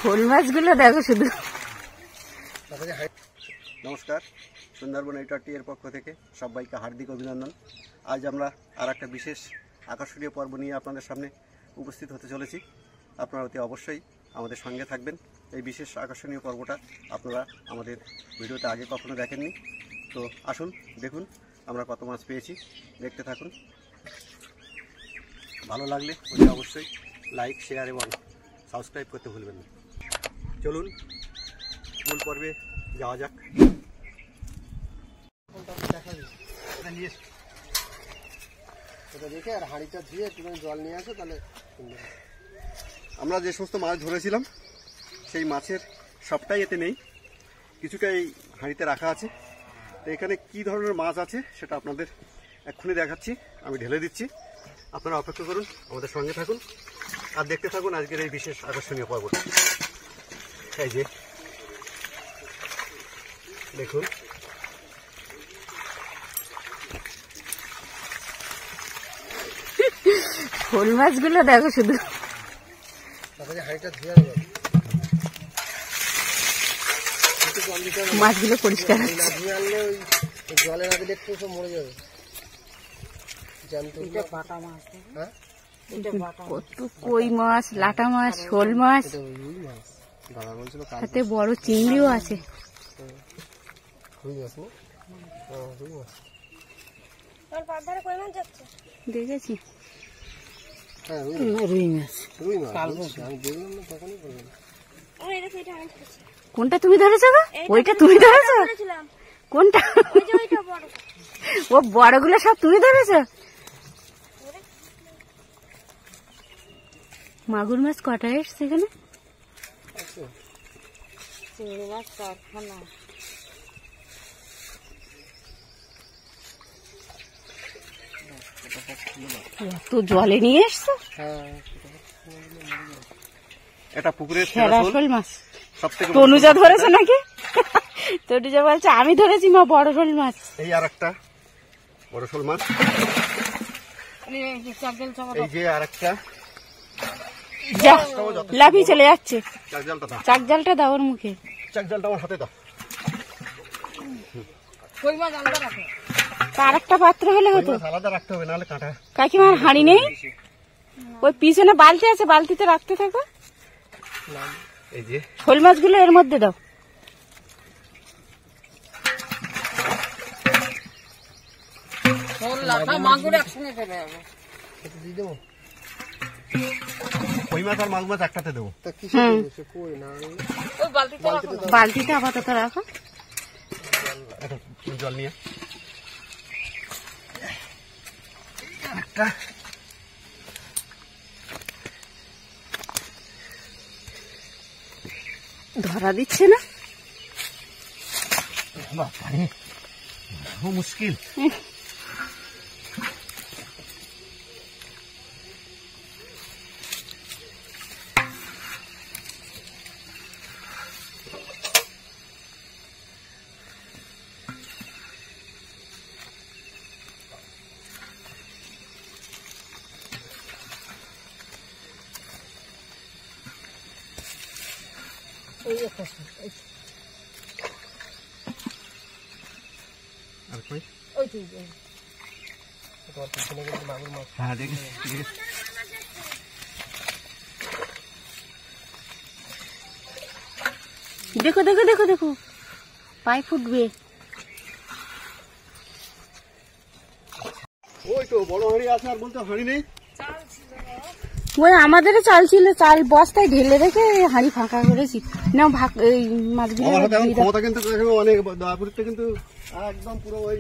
শোল মাছগুলো দেখো শুধু। নমস্কার, সুন্দরবন এইটাটি এর পক্ষ থেকে সবাইকে হার্দিক অভিনন্দন। আজ আমরা আর একটা বিশেষ আকর্ষণীয় পর্ব নিয়ে আপনাদের সামনে উপস্থিত হতে চলেছি। আপনারা অতি অবশ্যই আমাদের সঙ্গে থাকবেন। এই বিশেষ আকর্ষণীয় পর্বটা আপনারা আমাদের ভিডিওতে আগে কখনো দেখেননি, তো আসুন দেখুন আমরা কত মাছ পেয়েছি। দেখতে থাকুন। ভালো লাগলে অতি অবশ্যই লাইক, শেয়ার এবং সাবস্ক্রাইব করতে ভুলবেন না। চলুন মূল পর্বে যাওয়া যাক। দেখে আর হাঁড়িটা ধুয়ে একটু জল নিয়ে আসো, তাহলে আমরা যে সমস্ত মাছ ধরেছিলাম সেই মাছের সবটাই এতে নেই, কিছুটা এই হাঁড়িতে রাখা আছে। তো এখানে কি ধরনের মাছ আছে সেটা আপনাদের এক্ষুনি দেখাচ্ছি, আমি ঢেলে দিচ্ছি। আপনারা অপেক্ষা করুন, আমাদের সঙ্গে থাকুন আর দেখতে থাকুন আজকের এই বিশেষ আকর্ষণীয় পর্বটা। এই যে দেখুন, শোল মাছগুলো দেখো শুধু। মাছগুলো পরিষ্কার জলে না দিলে একটু সব মরে যাবে। কত কই মাছ, লাটা মাছ, শোল মাছ, সাথে বড় চিংড়িও আছে। দেখেছি রুই মাছ। কোনটা তুমি ধরেছো গো? ওইটা তুমি ধরেছো? কোনটা? ও বড়গুলো সব তুমি ধরেছো? মাগুর মাছ কটা এসছে এখানে? চিংড়ি মাছ কারখানা। এত জলে নিয়ে এসছো? এটা পুকুরের শোল মাছ। তনুজা ধরেছে নাকি? তনুজা বলছে আমি ধরেছি মা বড় শোল মাছ। এই আর একটা বড় শোল মাছ। এই যে আর একটা লাফিয়ে চলে যাচ্ছে। চাক জালটা দাও ওর মুখে। চাক জালটা আমার হাতে দাও। তার একটা পাত্র হলে হতো। আলাদা রাখতে হবে, নাহলে কাঁটা। কাকিমার হাঁড়ি নেই? ওই পিছনে বালতি আছে, বালতিতে রাখতে থাকো। এই যে শোল মাছগুলো এর মধ্যে দাও। কই মাছ আর মাগুর মাছ একটাতে দেবো। বালতিতে আপাতত রাখো। জল নিয়ে একটা ধরা দিচ্ছে না, মুশকিল। দেখো দেখো দেখো দেখো, পায়ে ফুটবে। ওই তো বড় হাঁড়ি আছে, আর বলতে হাঁড়ি নেই। ওই আমাদেরও চাল ছিল, চাল বস্তায় ঢেলে রেখে হাঁড়ি ফাঁকা করেছি। না মাছগুলো ক্ষমতা কিন্তু অনেক দয়াপুরিতে কিন্তু একদম পুরো ওই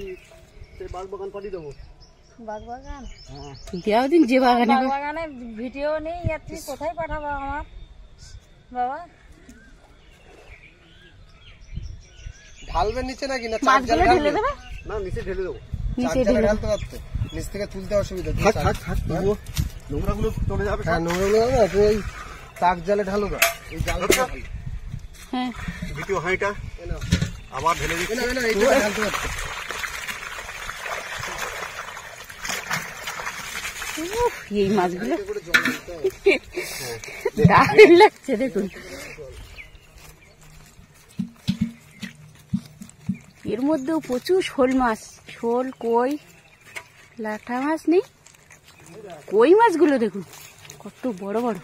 বাগান পাঠিয়ে দেবো। দিন যে বাগানে ভিডিও নেই, কোথায় পাঠাবো আমার বাবা? ঢালবে নিচে নাকি? না মাছগুলো ঢেলে দেবে? না, নিচে ঢেলে দেবো। নিচে ঢালতে পারতে, নিচ থেকে তুলতে অসুবিধা। নোংরা গুলো চলে যাবে। হ্যাঁ, নোংরা গুলো যাবে না, তুই এই তাক জালে ঢালো না। এই জাল হ্যাঁ, দ্বিতীয় হাঁড়িটা আবার ঢেলে দিচ্ছি। ঢালতে পারতে উফ, এই মাছগুলো দারুণ লাগছে দেখুন। এর মধ্যেও প্রচুর শোল মাছ, শোল, কই, লাটা মাছ নেই, কই মাছগুলো দেখুন কত বড় বড়।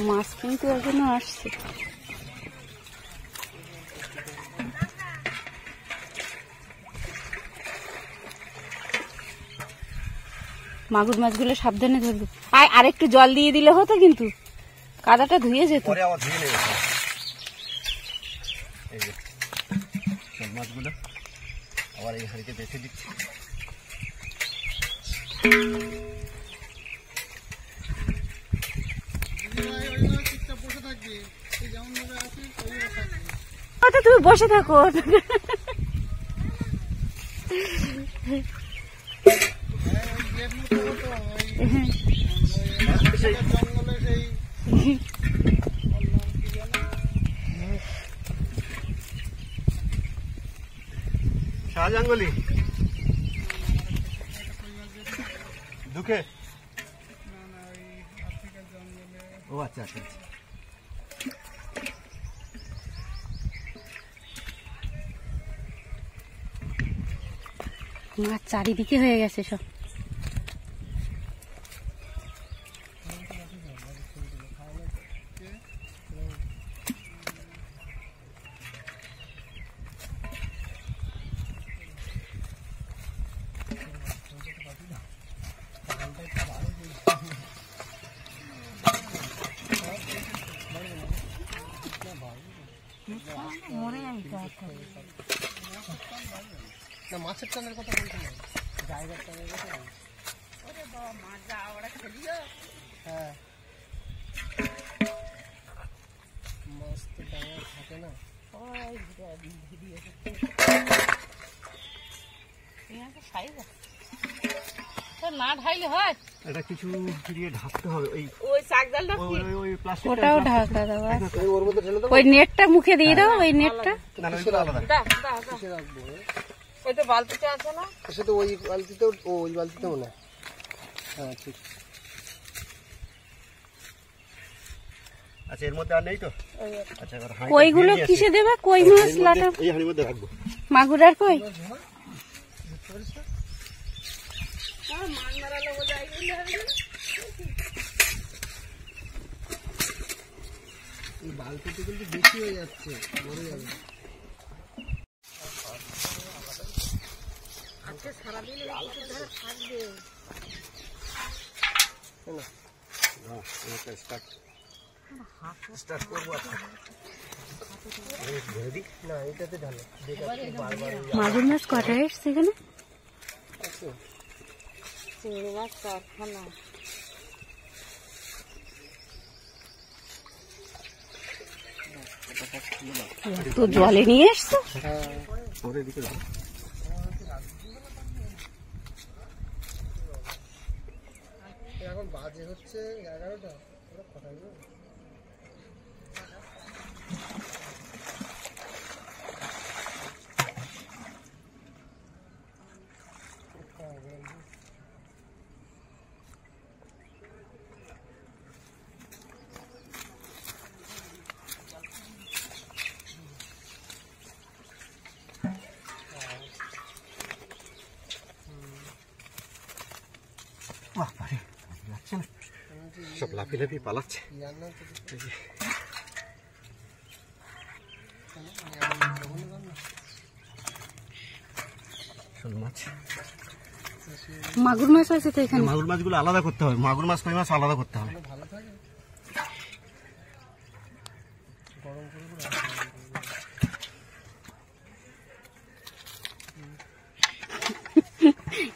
মাছ কিন্তু এখনো আসছে। মাগুর মাছগুলো সাবধানে ধরবে। আর একটু জল দিয়ে দিলে হতো, কিন্তু কাদাটা ধুয়ে যেত। পরে আবার ধুয়ে নেবে এই যে সব মাছগুলো আবার এই হাঁড়িতে বেছে দিচ্ছি। তুমি বসে থাকো। শাহজাঙ্গলি দুঃখে ও আচ্ছা আচ্ছা আচ্ছা। মাছ চারিদিকে হয়ে গেছে সব। মাছের টানের কথা বলতে না, জায়গার টানের কথা। হ্যাঁ, মাছ তো ডাঙায় থাকে না। না ঢাইলে হয়, এটা কিছু দিয়ে ঢাকতে হবে। ওই চাকজালটা ওই প্লাস্টিক ওটাও ঢাকা দেওয়া। ওর মধ্যে ঢেলে দেবো। ওই নেটটা মুখে দিয়ে দাও, ওই নেটটা। না না ওইটা আলাদা। কিসে রাখবো? ওই তো বালতিতে আছে না? সে তো ওই বালতিতেও, ওই বালতিতে মনে হয়। হ্যাঁ ঠিক। আচ্ছা এর মধ্যে আর নেই তো? আচ্ছা এবার হাঁড়িটা কইগুলো ধুয়ে নিয়ে কিসে আসি। দেবে? কই এর মাছ, মধ্যে- লাটা, এই হাঁড়ির মধ্যে রাখবো। মাগুর আর কই? এই বালতিতে কিন্তু বেশি হয়ে যাচ্ছে, মরে যাবে। স্টার্ট করবো আচ্ছা। না এটাতে ঢালো। মাগুর মাছ কটা এসছে এখানে? চিংড়ি মাছ কারখানা। তো জলে নিয়ে এসছো? হ্যাঁ, ওর এদিকে রাখো। এখন বাজে হচ্ছে 11টা। ওরা কোথায় গেল? বাহ বাড়ি যাচ্ছে না, সব লাফি লাফি পালাচ্ছে। জান্নাত তো শোল মাছ, মাগুর মাছ আছে তো এখানে। মাগুর মাছগুলো আলাদা করতে হবে। মাগুর মাছ, কই মাছ আলাদা করতে হবে। ভালো থাকে। গরম করে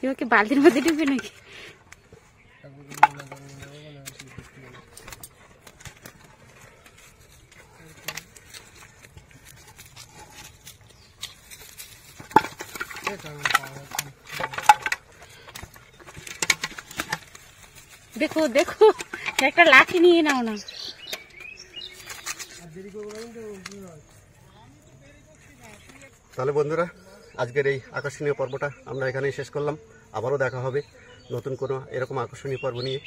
এবার কি বালতির মধ্যে ঢুকবে নাকি? আছে কারণ পাওয়া যাচ্ছে না। দেখো দেখো, একটা লাঠি নিয়ে নাও না। আর দেরি করবো না কিন্তু তাহলে বন্ধুরা, আজকের এই আকর্ষণীয় পর্বটা আমরা এখানেই শেষ করলাম। আবারও দেখা হবে নতুন কোনো এরকম আকর্ষণীয় পর্ব নিয়ে।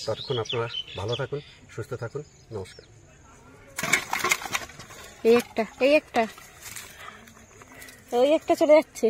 ততক্ষণ আপনারা ভালো থাকুন, সুস্থ থাকুন। নমস্কার। এই একটা চলে যাচ্ছে।